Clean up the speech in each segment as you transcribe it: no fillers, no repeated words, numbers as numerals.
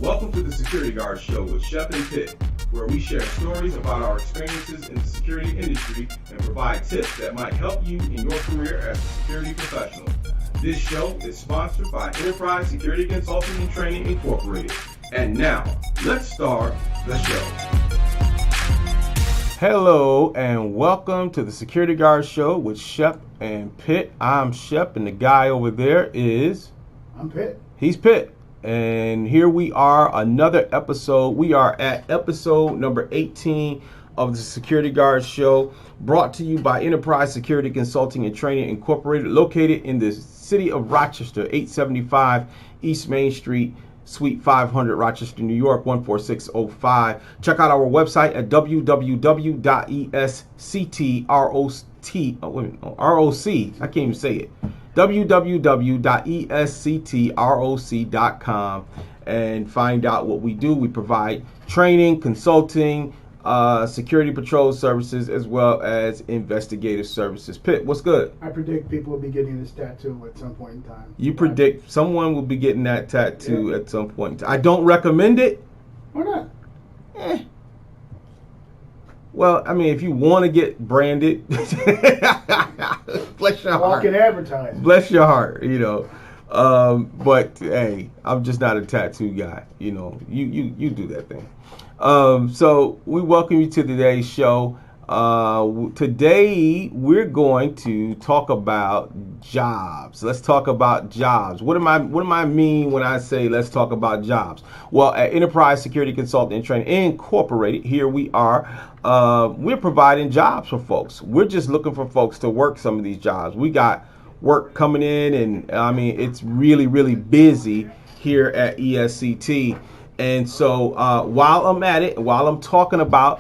Welcome to the Security Guard Show with Shep and Pitt, where we share stories about our experiences in the security industry and provide tips that might help you in your career as a security professional. This show is sponsored by Enterprise Security Consulting and Training Incorporated. And now, let's start the show. Hello and welcome to the Security Guard Show with Shep and Pitt. I'm Shep and the guy over there is... I'm Pitt. He's Pitt. And here we are, another episode. We are at episode number 18 of the Security Guard Show, brought to you by Enterprise Security Consulting and Training Incorporated, located in the city of Rochester, 875 East Main Street, Suite 500, Rochester, New York, 14605. Check out our website at www.esctroc, I can't even say it, www.esctroc.com, and find out what we do. We provide training, consulting, security patrol services, as well as investigative services. Pitt, what's good? I predict people will be getting this tattoo at some point in time. You predict someone will be getting that tattoo at some point in time. I don't recommend it. Why not? Well, I mean, if you want to get branded, bless your heart. Walking advertising. Bless your heart, you know. But hey, I'm just not a tattoo guy. You know, you do that thing. So we welcome you to today's show. Today we're going to talk about jobs. Let's talk about jobs. What do I mean when I say let's talk about jobs? Well, at Enterprise Security Consulting and Training Incorporated, here we are. We're providing jobs for folks. We're just looking for folks to work some of these jobs. We got work coming in, and I mean, it's really, really busy here at ESCT. And so while I'm at it, while I'm talking about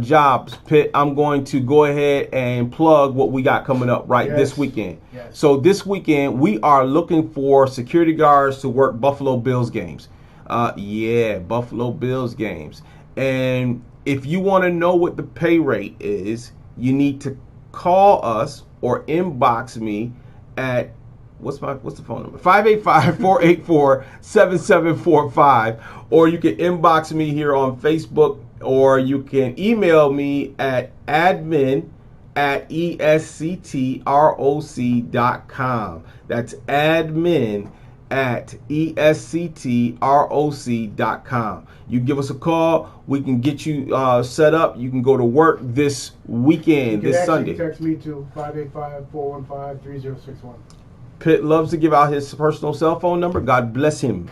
jobs, Pitt, I'm going to go ahead and plug what we got coming up this weekend. Yes. So this weekend, we are looking for security guards to work Buffalo Bills games. Buffalo Bills games. And if you want to know what the pay rate is, you need to call us or inbox me at what's the phone number? 585-484-7745, or you can inbox me here on Facebook, or you can email me at admin@esctroc.com. That's admin@esctroc.com. You give us a call, we can get you set up. You can go to work this weekend, this Sunday. You can text me to 585-415-3061. Pitt loves to give out his personal cell phone number. God bless him.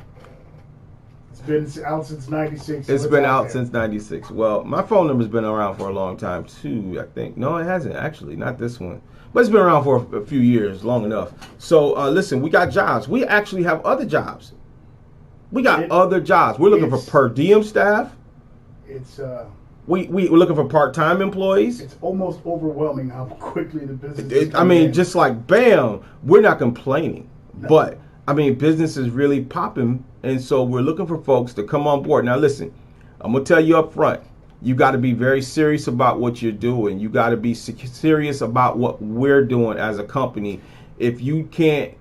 It's been out since 96. It's been out since 96. Well, my phone number's been around for a long time too, I think. No, it hasn't actually, not this one. But it's been around for a few years, long enough. So listen, we got jobs. We actually have other jobs. We got other jobs. We're looking for per diem staff. It's we're looking for part-time employees. It's almost overwhelming how quickly the business is in. Just like bam, we're not complaining. No. But I mean, business is really popping, and so we're looking for folks to come on board. Now listen, I'm gonna tell you up front, you got to be very serious about what you're doing. You got to be serious about what we're doing as a company. If you can't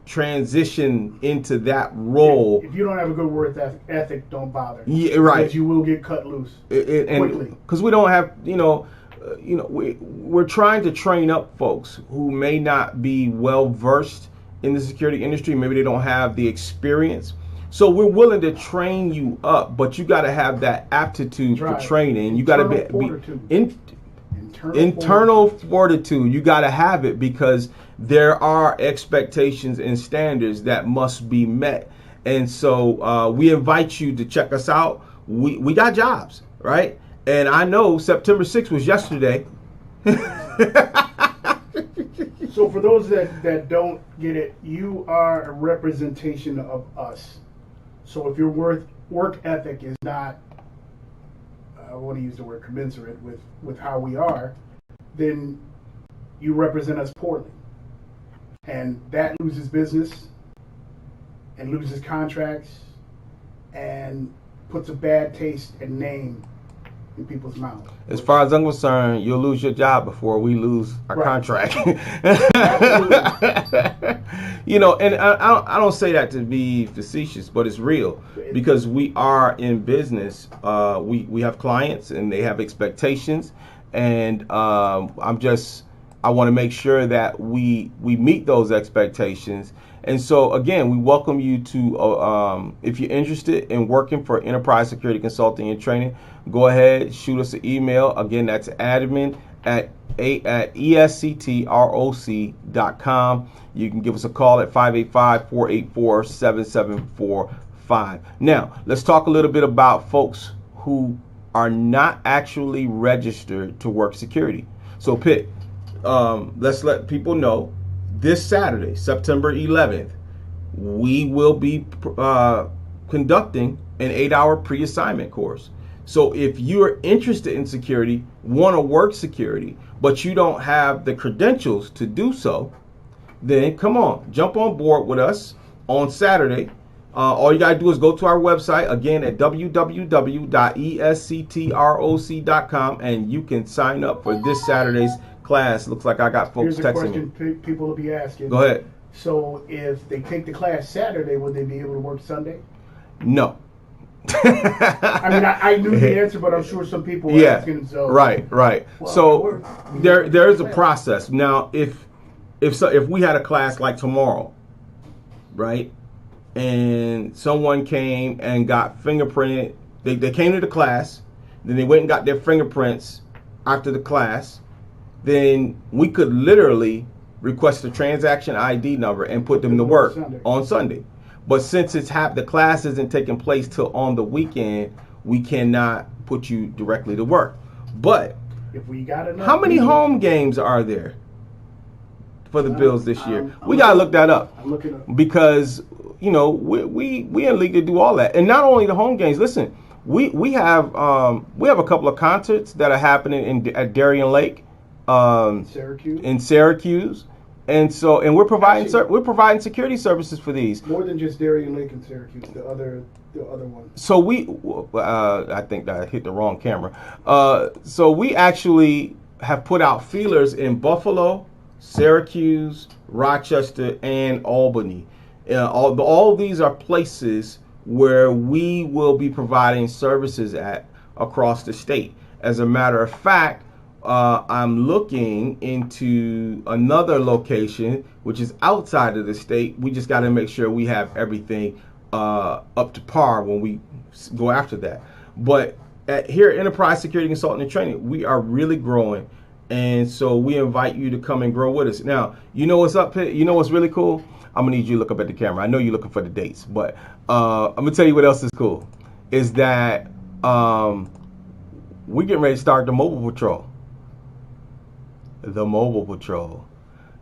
transition into that role, if you don't have a good work ethic, don't bother. Yeah, right. Because you will get cut loose quickly. Because we don't have, we're trying to train up folks who may not be well versed in the security industry. Maybe they don't have the experience. So we're willing to train you up, but you got to have that aptitude for training. You got to be internal fortitude. You got to have it, because there are expectations and standards that must be met. And so we invite you to check us out. We got jobs, right? And I know September 6th was yesterday. So for those that don't get it, you are a representation of us. So if your work ethic is not, I want to use the word commensurate with how we are, then you represent us poorly. And that loses business and loses contracts and puts a bad taste and name in people's mouths. As far as I'm concerned, you'll lose your job before we lose our contract. You know, and I don't say that to be facetious, but it's real because we are in business. We have clients and they have expectations, and I want to make sure that we meet those expectations. And so, again, we welcome you to, if you're interested in working for Enterprise Security Consulting and Training, go ahead, shoot us an email. Again, that's admin@esctroc.com. You can give us a call at 585-484-7745. Now, let's talk a little bit about folks who are not actually registered to work security. So, Pitt, let's let people know. This Saturday, September 11th, we will be conducting an 8-hour pre-assignment course. So if you're interested in security, want to work security, but you don't have the credentials to do so, then come on, jump on board with us on Saturday. All you got to do is go to our website, again, at www.esctroc.com, and you can sign up for this Saturday's class. Looks like I got folks texting me. Here's a question people will be asking. Go ahead. So if they take the class Saturday, would they be able to work Sunday? No. I mean, I knew the answer, but I'm sure some people were asking. So right. Well, so there is a process. Now, if we had a class like tomorrow, right, and someone came and got fingerprinted, they came to the class, then they went and got their fingerprints after the class, then we could literally request a transaction ID number and put them to work on Sunday. But since the class isn't taking place till on the weekend, we cannot put you directly to work. But if we got enough, how many home games are there for the Bills this year? We gotta look that up. I'm looking up because we in league to do all that, and not only the home games. Listen, we have a couple of concerts that are happening at Darien Lake. In Syracuse, and we're providing security services for these. More than just Darien Lake and Syracuse, the other ones. So I think I hit the wrong camera. So we actually have put out feelers in Buffalo, Syracuse, Rochester, and Albany. All these are places where we will be providing services at across the state. As a matter of fact, I'm looking into another location, which is outside of the state. We just got to make sure we have everything up to par when we go after that. But here at Enterprise Security Consulting and Training, we are really growing. And so we invite you to come and grow with us. Now, you know what's up, Pitt? You know what's really cool? I'm going to need you to look up at the camera. I know you're looking for the dates, but I'm going to tell you what else is cool. Is that we're getting ready to start the Mobile Patrol. The Mobile Patrol,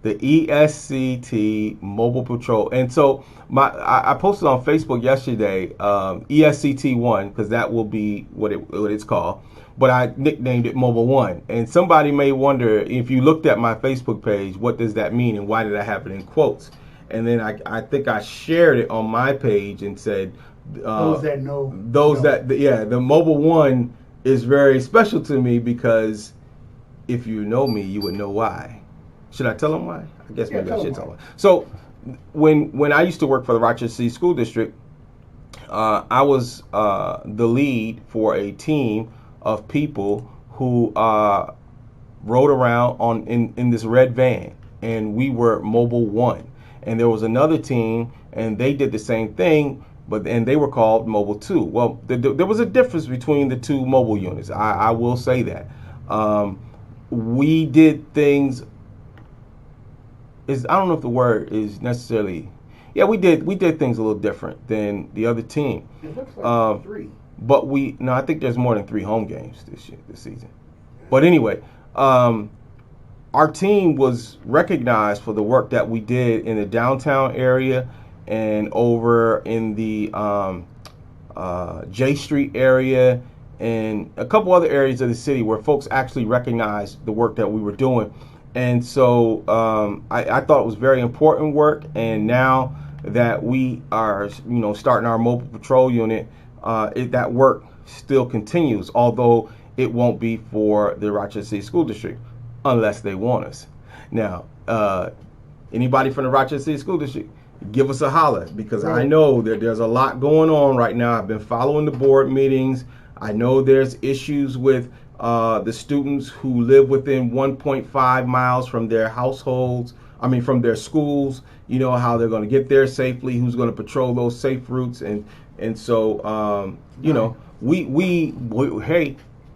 the ESCT Mobile Patrol. And so I posted on Facebook yesterday, ESCT1, because that will be what it's called, but I nicknamed it Mobile One. And somebody may wonder, if you looked at my Facebook page, what does that mean and why did I have it in quotes? And then I think I shared it on my page and said, the Mobile One is very special to me because if you know me, you would know why. Should I tell them why? I guess maybe I should tell them. So when I used to work for the Rochester City School District, I was the lead for a team of people who rode around in this red van, and we were Mobile One. And there was another team, and they did the same thing, and they were called Mobile Two. Well, there was a difference between the two mobile units. I will say that. We did things. I don't know if the word is necessarily. Yeah, we did things a little different than the other team. It looks like 3. But I think there's more than 3 home games this season. But anyway, our team was recognized for the work that we did in the downtown area and over in the J Street area and a couple other areas of the city where folks actually recognized the work that we were doing. And so I thought it was very important work. And now that we are, starting our mobile patrol unit, that work still continues, although it won't be for the Rochester City School District unless they want us. Now, anybody from the Rochester City School District, give us a holler, because I know that there's a lot going on right now. I've been following the board meetings. I know there's issues with the students who live within 1.5 miles from their households, from their schools, how they're going to get there safely, who's going to patrol those safe routes. And so, we hey,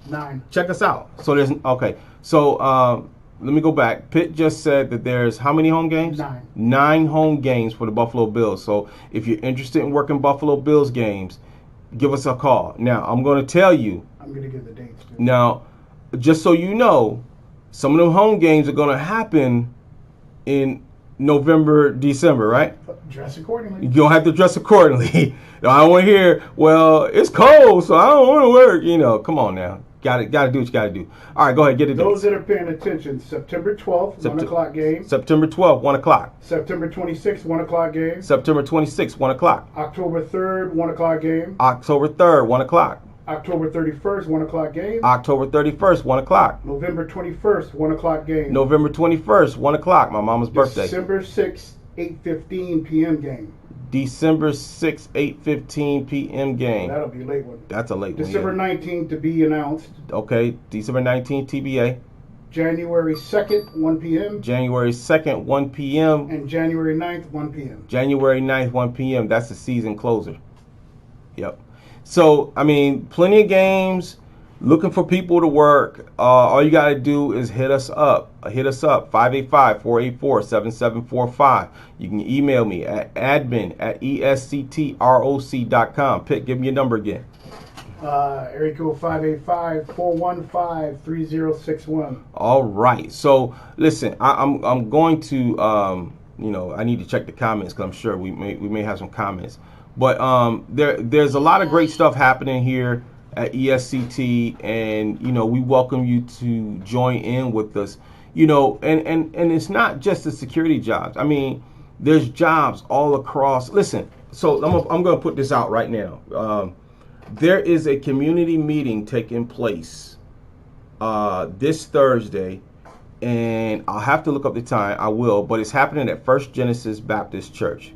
9. check us out. So okay. So let me go back. Pitt just said that there's how many home games? 9. 9 home games for the Buffalo Bills. So if you're interested in working Buffalo Bills games, give us a call. Now, I'm going to tell you. I'm going to give the dates too. Now, just so you know, some of them home games are going to happen in November, December, right? Dress accordingly. You're going to have to dress accordingly. I don't want to hear, well, it's cold, so I don't want to work. Come on now. Got to do what you got to do. All right, go ahead, get it. Those that are paying attention, September 12th, 1 o'clock game. September 12th, 1 o'clock. September 26th, 1 o'clock game. September 26th, 1 o'clock. October 3rd, 1 o'clock game. October 3rd, 1 o'clock. October 31st, 1 o'clock game. October 31st, 1 o'clock. November 21st, 1 o'clock game. November 21st, 1 o'clock, my mama's birthday. December 6th, 8:15 p.m. game. December 6th, 8:15 p.m. game. That'll be a late one. That's a late one. December 19th to be announced. Okay, December 19th, TBA. January 2nd, 1 p.m. January 2nd, 1 p.m. And January 9th, 1 p.m. January 9th, 1 p.m. That's the season closer. Yep. So, plenty of games. Looking for people to work. All you got to do is hit us up. 585-484-7745. You can email me at admin@esctroc.com. Pitt, give me your number again. Area code 585-415-3061. All right. So, listen, I'm going to, I need to check the comments because I'm sure we may have some comments. But there's a lot of great stuff happening here at ESCT, and we welcome you to join in with us. And it's not just the security jobs. There's jobs all across. Listen, so I'm going to put this out right now. There is a community meeting taking place this Thursday, and I'll have to look up the time. I will, but it's happening at First Genesis Baptist Church.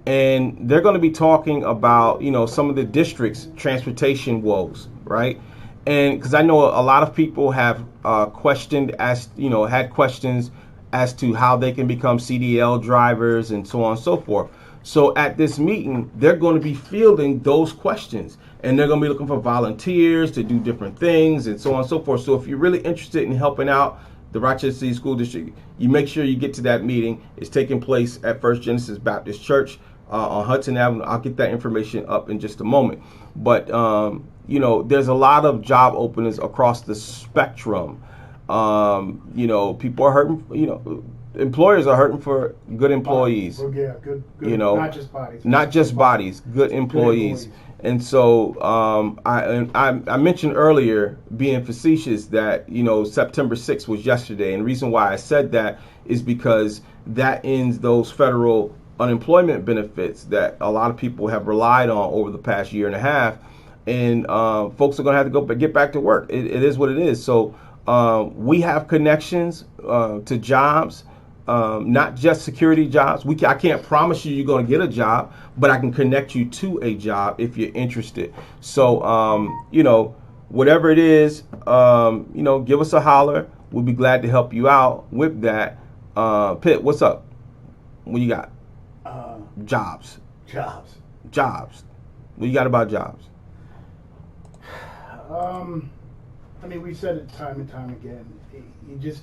And they're going to be talking about, some of the district's transportation woes, right? And because I know a lot of people have had questions as to how they can become CDL drivers and so on and so forth. So at this meeting, they're going to be fielding those questions, and they're going to be looking for volunteers to do different things and so on and so forth. So if you're really interested in helping out the Rochester City School District, you make sure you get to that meeting. It's taking place at First Genesis Baptist Church on Hudson Avenue. I'll get that information up in just a moment. But, there's a lot of job openings across the spectrum. People are hurting, employers are hurting for good employees. Well, yeah, good. Not just bodies. Not just bodies, good employees. And so I mentioned earlier, being facetious, that, September 6th was yesterday. And the reason why I said that is because that ends those federal unemployment benefits that a lot of people have relied on over the past year and a half. And folks are going to have to get back to work. It is what it is. So we have connections to jobs, not just security jobs. I can't promise you're going to get a job, but I can connect you to a job if you're interested. So, whatever it is, give us a holler. We'll be glad to help you out with that. Pitt, what's up? What you got? Jobs. What you got about jobs? We said it time and time again. You just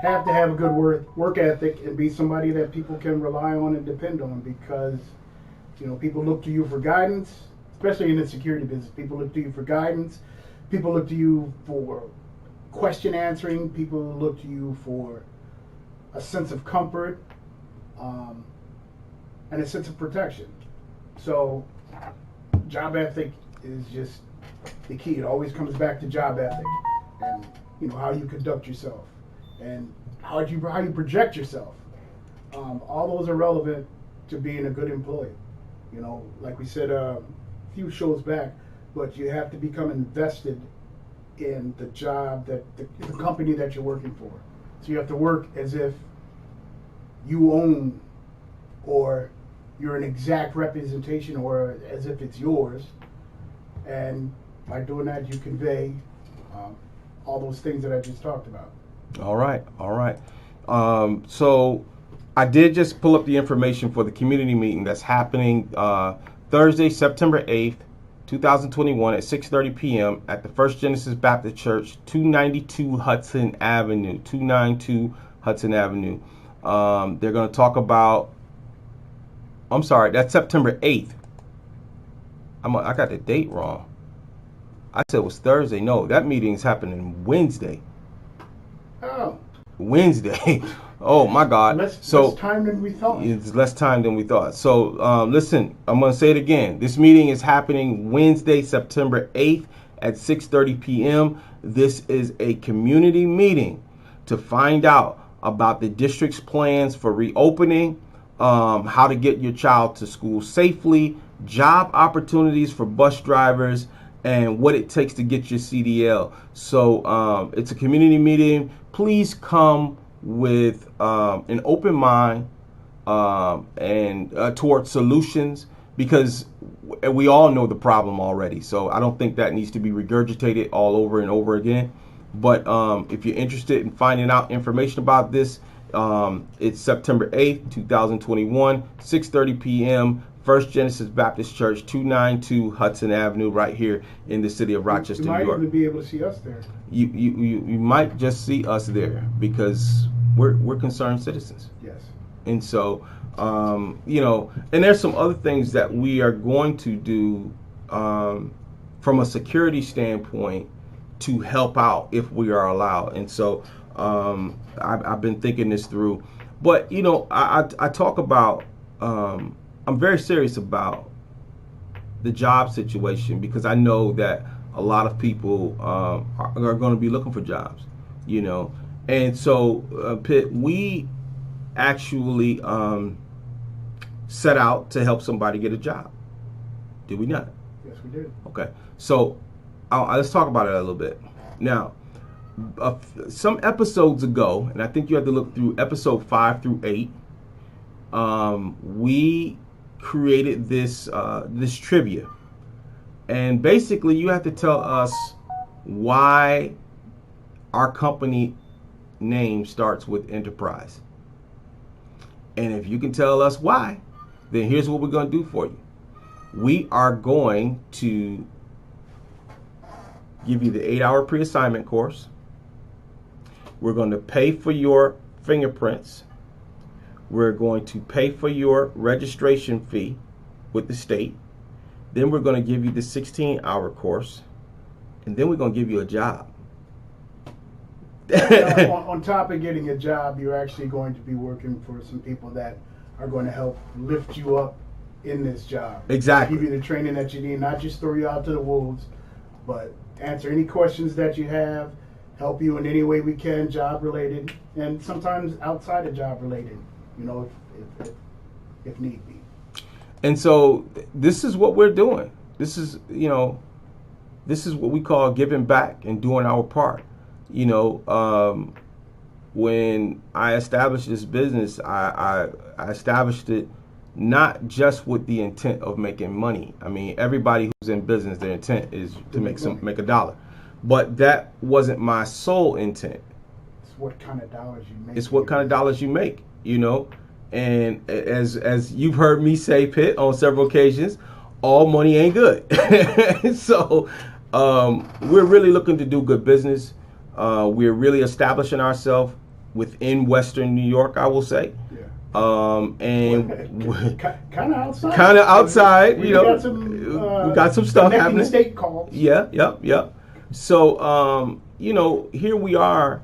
have to have a good work ethic and be somebody that people can rely on and depend on, because people look to you for guidance, especially in the security business. People look to you for guidance. People look to you for question answering. People look to you for a sense of comfort and a sense of protection. So job ethic is just the key. It always comes back to job ethic and how you conduct yourself and how you project yourself. All those are relevant to being a good employee. Like we said a few shows back, but you have to become invested in the job that the company that you're working for. So you have to work as if you own, or you're an exact representation, or as if it's yours. And by doing that, you convey all those things that I just talked about. All right, all right. So I did just pull up the information for the community meeting that's happening Thursday, September 8th, 2021 at 6:30 p.m. at the First Genesis Baptist Church, 292 Hudson Avenue, 292 Hudson Avenue. They're going to talk about, I'm sorry, that's September 8th. I got the date wrong. I said it was Thursday. No, that meeting is happening Wednesday. Oh. Wednesday. Oh my God. Less time than we thought. It's less time than we thought. So listen, I'm going to say it again. This meeting is happening Wednesday, September 8th at 6:30 p.m. This is a community meeting to find out about the district's plans for reopening, how to get your child to school safely, job opportunities for bus drivers, and what it takes to get your CDL. So it's a community meeting. Please come with an open mind and towards solutions, because we all know the problem already. So I don't think that needs to be regurgitated all over and over again. But if you're interested in finding out information about this, it's September 8th, 2021, 6:30 p.m., First Genesis Baptist Church, 292 Hudson Avenue, right here in the city of Rochester, New York. You might even be able to see us there. You might just see us there, because we're concerned citizens. Yes. And so, and there's some other things that we are going to do from a security standpoint to help out if we are allowed. And so I've been thinking this through. But, I talk about, I'm very serious about the job situation, because I know that a lot of people are going to be looking for jobs, And so, Pitt, we actually set out to help somebody get a job. Did we not? Yes, we did. Okay. So let's talk about it a little bit. Now, some episodes ago, and I think you have to look through episode 5 through 8, we created this trivia. And basically, you have to tell us why our company name starts with Enterprise. And if you can tell us why, then here's what we're going to do for you. We are going to give you the 8-hour pre-assignment course. We're going to pay for your fingerprints. We're going to pay for your registration fee with the state. Then we're going to give you the 16-hour course. And then we're going to give you a job. On top of getting a job, you're actually going to be working for some people that are going to help lift you up in this job. Exactly. Give you the training that you need, not just throw you out to the wolves, but answer any questions that you have, help you in any way we can, job related, and sometimes outside of job related, if need be. And so this is what we're doing. This is what we call giving back and doing our part. When I established this business, I established it not just with the intent of making money. I mean, everybody who's in business, their intent is to make a dollar. But that wasn't my sole intent. It's what kind of dollars you make. It's what kind of dollars you make, And as you've heard me say, Pitt, on several occasions, all money ain't good. So we're really looking to do good business. We're really establishing ourselves within Western New York, I will say. Yeah. And kind of outside. Kind of outside, we got some stuff happening. State calls. Yeah. So, here we are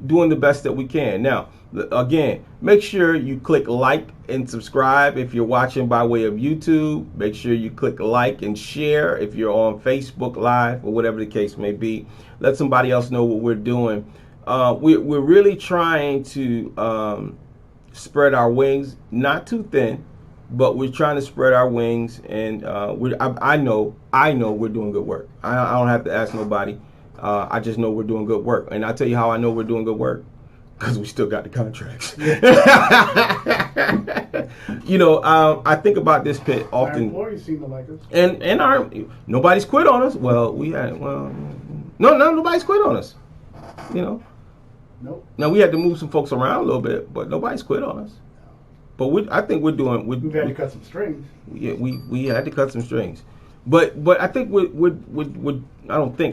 doing the best that we can. Now, again, make sure you click like and subscribe if you're watching by way of YouTube. Make sure you click like and share if you're on Facebook Live or whatever the case may be. Let somebody else know what we're doing. We're really trying to spread our wings, not too thin, but we're trying to spread our wings. And I know we're doing good work. I don't have to ask nobody. I just know we're doing good work. And I'll tell you how I know we're doing good work. Because we still got the contracts. You know, I think about this, Pitt, often. Our employees seem to like us. And our nobody's quit on us. Well, nobody's quit on us. You know. Nope. Now we had to move some folks around a little bit, but nobody's quit on us. But I think we're doing. We've had to cut some strings. Yeah, we had to cut some strings, but I think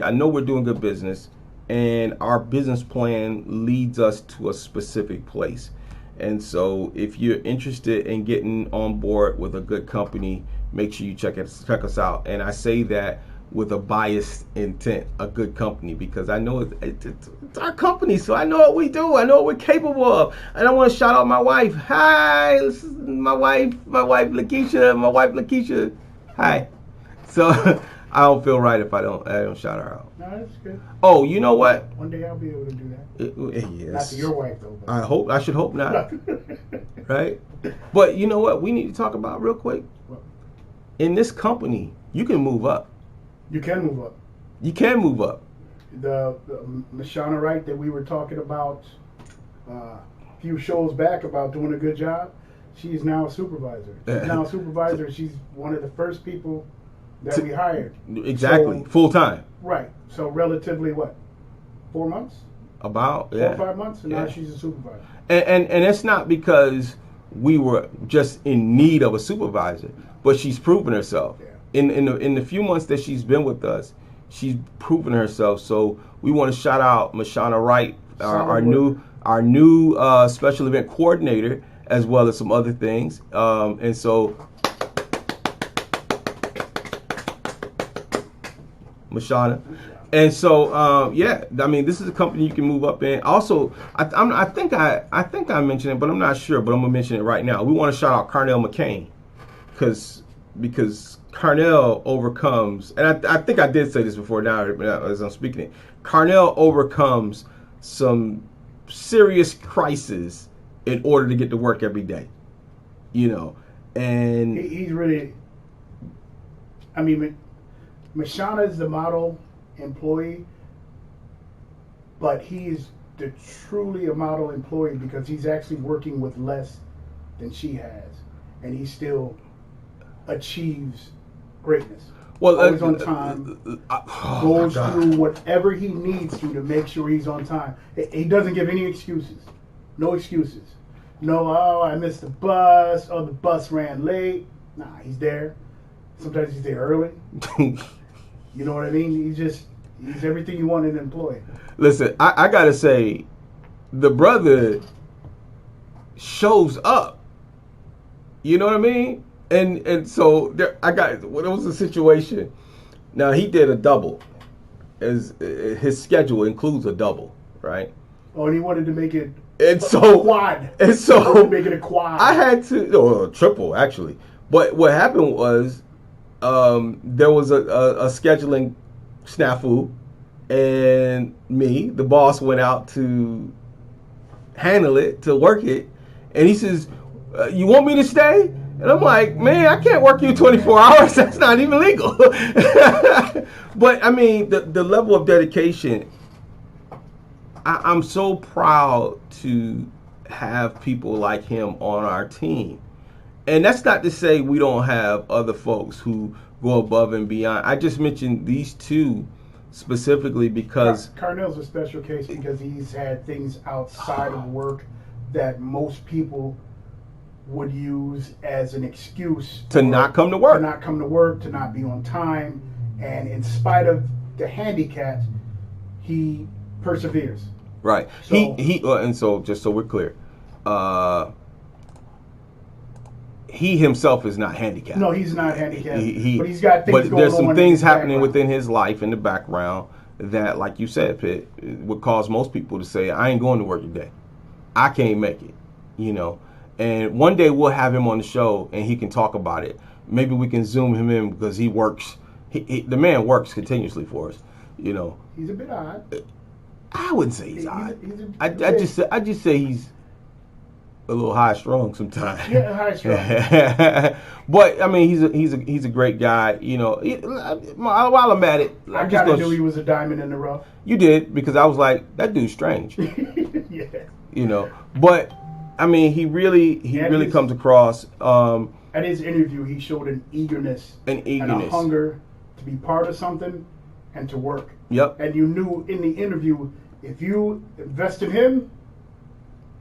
I know we're doing good business, and our business plan leads us to a specific place. And so, if you're interested in getting on board with a good company, make sure you check us out. And I say that with a biased intent, a good company, because I know it's our company, so I know what we do. I know what we're capable of. And I want to shout out my wife. Hi, this is my wife Lakeisha. Hi. So I don't feel right if I don't shout her out. No, that's good. Oh, you know what? One day I'll be able to do that. Yes. Not to your wife though. But. I should hope not. Right? But you know what? We need to talk about real quick. What? In this company, you can move up. You can move up. You can move up. The Mashana Wright that we were talking about a few shows back about doing a good job, she's now a supervisor. She's one of the first people that we hired. Exactly. So, full time. Right. So relatively what? 4 months? About 4 or 5 months, and now she's a supervisor. And it's not because we were just in need of a supervisor, but she's proven herself. Yeah. In the few months that she's been with us, she's proven herself. So we want to shout out Mashana Wright, our new special event coordinator, as well as some other things. And so Mashana. And so, yeah, I mean, this is a company you can move up in. Also, I think I mentioned it, but I'm not sure. But I'm gonna mention it right now. We want to shout out Carnell McCain, because Carnell overcomes, and I think I did say this before now as I'm speaking it. Carnell overcomes some serious crisis in order to get to work every day. You know, and he's really. I mean, Mashana is the model employee, but he's truly a model employee because he's actually working with less than she has, and he still achieves greatness. Well, always on time, goes through whatever he needs to make sure he's on time. He doesn't give any excuses. No excuses. No, I missed the bus. Oh, the bus ran late. Nah, he's there. Sometimes he's there early. You know what I mean? He's everything you want in an employee. Listen, I gotta say, the brother shows up. You know what I mean? And so there was a situation. Now he did a double. As his schedule includes a double, right? Oh, and he wanted to make it a quad. And so make it a quad. I had to, or a triple actually. But what happened was, there was a scheduling snafu, and me, the boss, went out to handle it, to work it, and he says, "You want me to stay?" And I'm like, "Man, I can't work you 24 hours. That's not even legal." But I mean, the level of dedication. I'm so proud to have people like him on our team. And that's not to say we don't have other folks who go above and beyond. I just mentioned these two specifically because Carnell's a special case because he's had things outside of work that most people would use as an excuse to not come to work. To not be on time. And in spite of the handicaps, he perseveres. Right. So, and so just so we're clear, he himself is not handicapped. No, he's not handicapped. But he's got things going on. But there's some things happening within his life in the background that, like you said, Pitt, would cause most people to say, "I ain't going to work today. I can't make it." You know. And one day we'll have him on the show and he can talk about it. Maybe we can zoom him in because he works. The man works continuously for us. You know. He's a bit odd. I wouldn't say he's odd. I just say he's a little high strung sometimes. Yeah, high strung. But I mean, he's a great guy. You know, while I'm at it, I kind of knew he was a diamond in the rough. You did, because I was like, that dude's strange. Yeah. You know, but I mean, he really comes across. At his interview, he showed an eagerness and a hunger to be part of something and to work. Yep. And you knew in the interview, if you invest in him,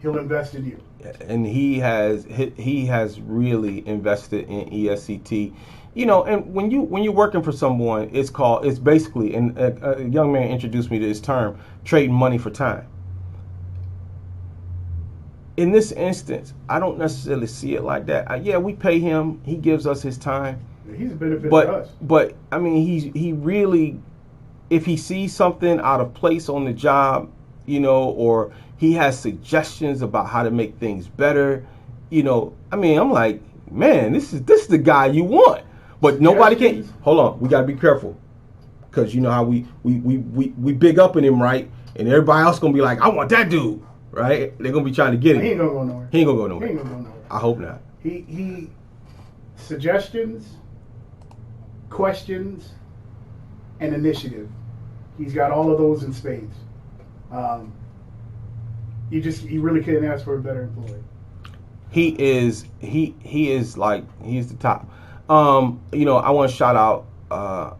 he'll invest in you. And he has really invested in ESCT. You know, and when you're working for someone, it's basically, and a young man introduced me to this term, trading money for time. In this instance, I don't necessarily see it like that. Yeah, we pay him; he gives us his time. He's a benefit to us. But I mean, he really, if he sees something out of place on the job, you know, or he has suggestions about how to make things better, you know, I mean, I'm like, man, this is the guy you want. But nobody can. Hold on, we gotta be careful, because you know how we big up in him, right? And everybody else gonna be like, I want that dude, right? They're gonna be trying to get him. He ain't gonna go nowhere. He ain't gonna go nowhere. He ain't gonna go nowhere. I hope not. He suggestions, questions, and initiative. He's got all of those in spades. You really couldn't ask for a better employee. He's the top. You know, I want to shout out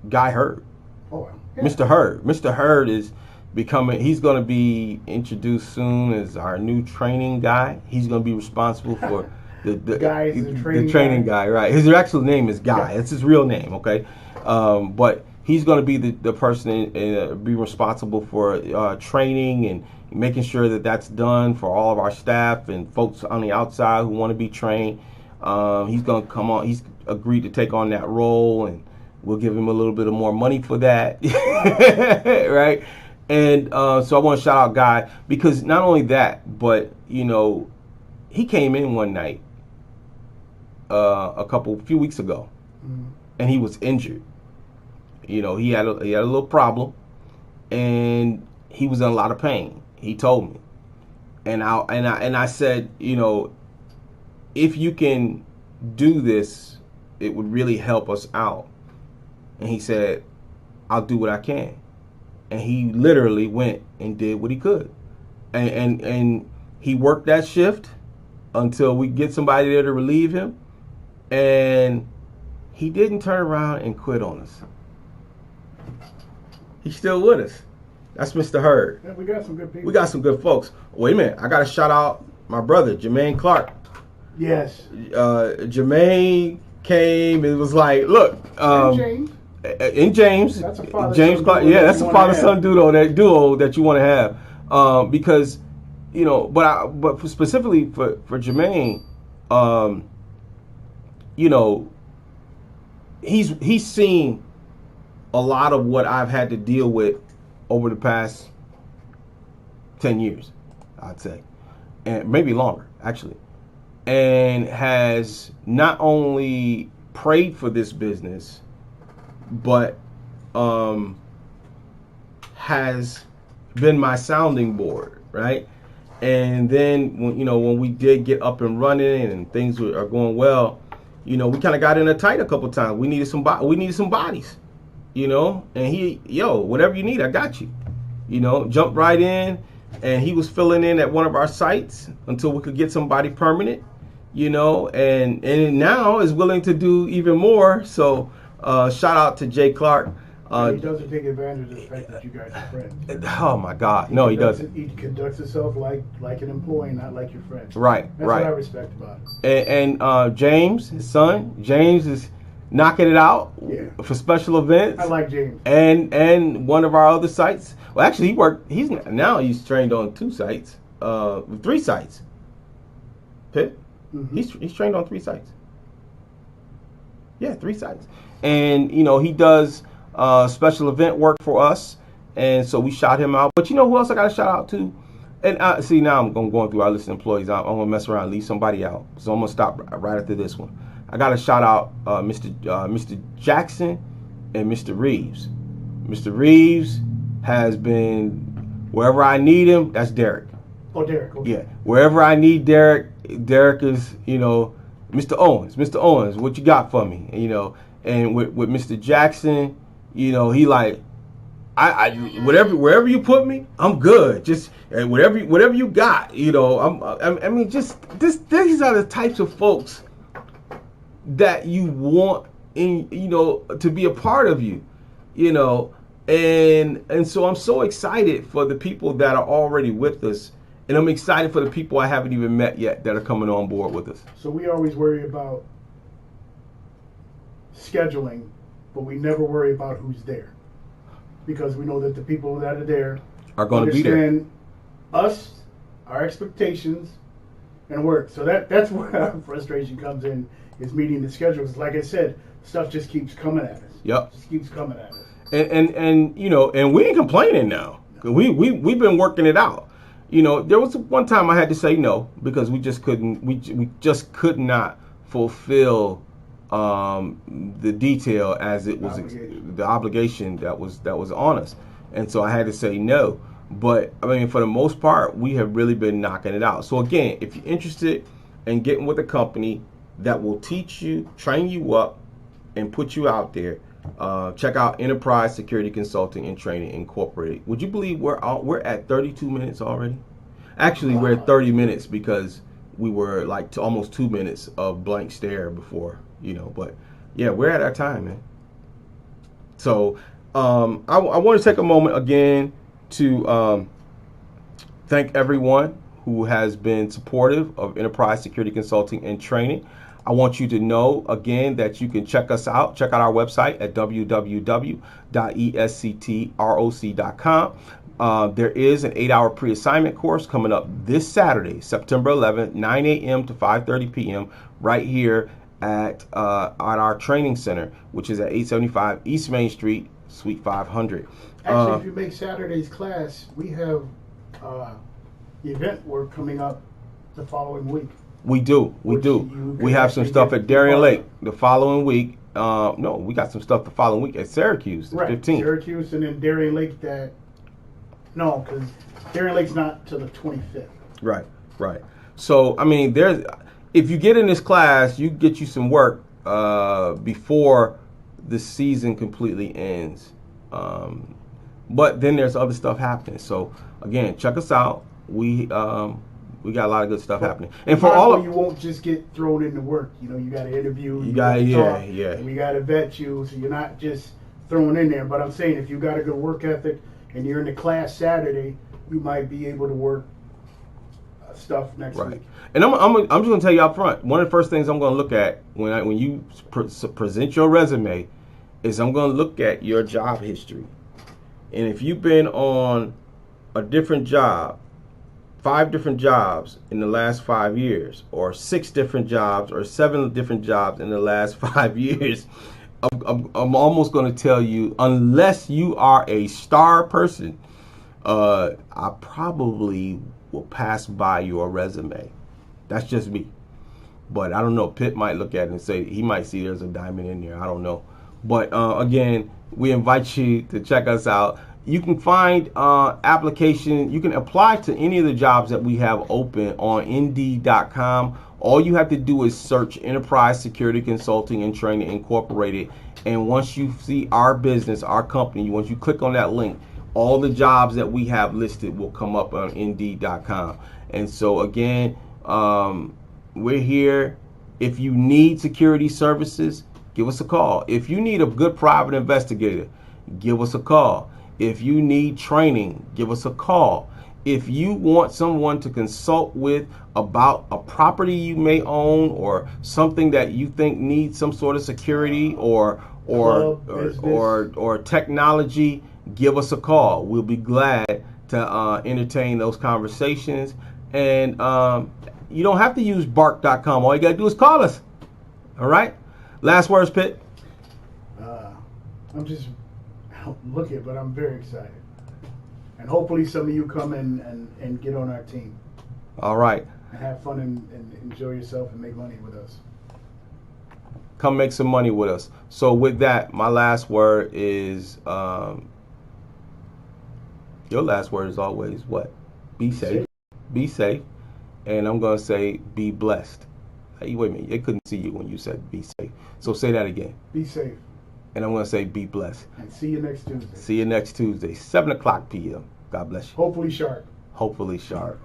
Guy Hurd. Oh, yeah. Mr. Hurd. Mr. Hurd is he's going to be introduced soon as our new training guy. He's going to be responsible for the training guy, right? His actual name is Guy. That's his real name, okay? But he's going to be the person be responsible for training and making sure that that's done for all of our staff and folks on the outside who want to be trained. He's going to come on. He's agreed to take on that role, and we'll give him a little bit of more money for that, right? And so I want to shout out Guy, because not only that, but you know, he came in one night a few weeks ago, and he was injured. You know, he had a little problem, and he was in a lot of pain. He told me, and I said, you know, if you can do this, it would really help us out. And he said, I'll do what I can. And he literally went and did what he could. And he worked that shift until we get somebody there to relieve him. And he didn't turn around and quit on us. He's still with us. That's Mr. Hurd. Yeah, we got some good people. We got some good folks. Wait a minute. I got to shout out my brother, Jermaine Clark. Yes. Jermaine came and was like, look. And James. That's a father James Clark. Yeah, that's a father-son duo that you want to have. Because, you know, but specifically for Jermaine, you know, he's seen a lot of what I've had to deal with over the past 10 years, I'd say, and maybe longer, actually, and has not only prayed for this business, but has been my sounding board, right? And then when we did get up and running and things are going well, you know, we kind of got in a tight a couple times. We needed some bodies, you know, and whatever you need, I got you. You know, jumped right in, and he was filling in at one of our sites until we could get somebody permanent, you know, and now is willing to do even more. So shout out to Jay Clark. He doesn't take advantage of the fact that you guys are friends. Oh my God, no, he doesn't. He conducts himself like an employee, not like your friend. Right, That's right. what I respect about it. And James, his son, James is knocking it out for special events. I like James. And one of our other sites. Well, actually, he's trained on 2 sites, 3 sites. Pitt, he's trained on 3 sites. Yeah, 3 sites. And you know, he does special event work for us, and so we shout him out. But you know who else I got to shout out to? And see, now I'm going through our list of employees. I'm going to mess around and leave somebody out. So I'm going to stop right after this one. I got to shout out Mr. Jackson and Mr. Reeves. Mr. Reeves has been, wherever I need him, that's Derek. Oh, Derek. Okay. Yeah, wherever I need Derek is, you know, Mr. Owens, what you got for me? You know, and with Mr. Jackson, you know, he like, I wherever you put me, I'm good. Just whatever you got, you know. I mean, just these are the types of folks that you want in, you know, to be a part of you, you know. And so I'm so excited for the people that are already with us, and I'm excited for the people I haven't even met yet that are coming on board with us. So we always worry about scheduling, but we never worry about who's there, because we know that the people that are there Are going to be there. understand us, our expectations, and work. So that's where our frustration comes in, is meeting the schedules. Like I said, stuff just keeps coming at us. Yep. Just keeps coming at us. And you know, and we ain't complaining now. We've been working it out. You know, there was one time I had to say no because we just couldn't. We just could not fulfill the detail as it was the obligation that was on us, and so I had to say no. But I mean, for the most part, we have really been knocking it out. So again, if you're interested in getting with a company that will teach you, train you up, and put you out there, check out Enterprise Security Consulting and Training Incorporated. Would you believe we're at 32 minutes already? Actually, we're at 30 minutes because we were like almost 2 minutes of blank stare before, you know. But yeah, we're at our time, man. So I want to take a moment again to thank everyone who has been supportive of Enterprise Security Consulting and Training. I want you to know again that you can check us out. Check out our website at www.esctroc.com. There is an 8-hour pre-assignment course coming up this Saturday, September 11th, 9 a.m. to 5:30 p.m. right here at our training center, which is at 875 East Main Street, Suite 500. Actually, if you make Saturday's class, we have the event work coming up the following week. We do. We have some stuff at Darien Lake the following week. No, we got some stuff the following week at Syracuse, the 15th. Syracuse, and then Darien Lake no, because Darien Lake's not till the 25th. Right. So, I mean, if you get in this class, you get you some work before the season completely ends. But then there's other stuff happening. So, again, check us out. We got a lot of good stuff happening. And for all of you won't just get thrown into work. You know, you got to interview. You got yeah. We got to vet you, so you're not just thrown in there. But I'm saying, if you got a good work ethic and you're in the class Saturday, you might be able to work stuff next week. And I'm just going to tell you up front. One of the first things I'm going to look at when you present your resume is I'm going to look at your job history. And if you've been on a different job, 5 different jobs in the last 5 years, or 6 different jobs, or 7 different jobs in the last 5 years, I'm almost going to tell you, unless you are a star person, I probably will pass by your resume. That's just me. But I don't know. Pitt might look at it and say, he might see there's a diamond in there. I don't know. But again, we invite you to check us out. You can find application. You can apply to any of the jobs that we have open on Indeed.com. All you have to do is search Enterprise Security Consulting and Training Incorporated. And once you see our business, our company, once you click on that link, all the jobs that we have listed will come up on Indeed.com. And so again, we're here. If you need security services, give us a call. If you need a good private investigator, give us a call. If you need training, give us a call. If you want someone to consult with about a property you may own or something that you think needs some sort of security or technology, give us a call. We'll be glad to entertain those conversations. And you don't have to use bark.com. All you got to do is call us. All right? Last words, Pitt. I'm just looking, but I'm very excited. And hopefully some of you come and get on our team. All right. And have fun and enjoy yourself and make money with us. Come make some money with us. So with that, my last word is, your last word is always what? Be safe. Be safe. And I'm going to say be blessed. Hey, wait a minute. They couldn't see you when you said be safe. So say that again. Be safe. And I'm going to say be blessed. And see you next Tuesday. See you next Tuesday, 7 o'clock p.m. God bless you. Hopefully sharp. Hopefully sharp.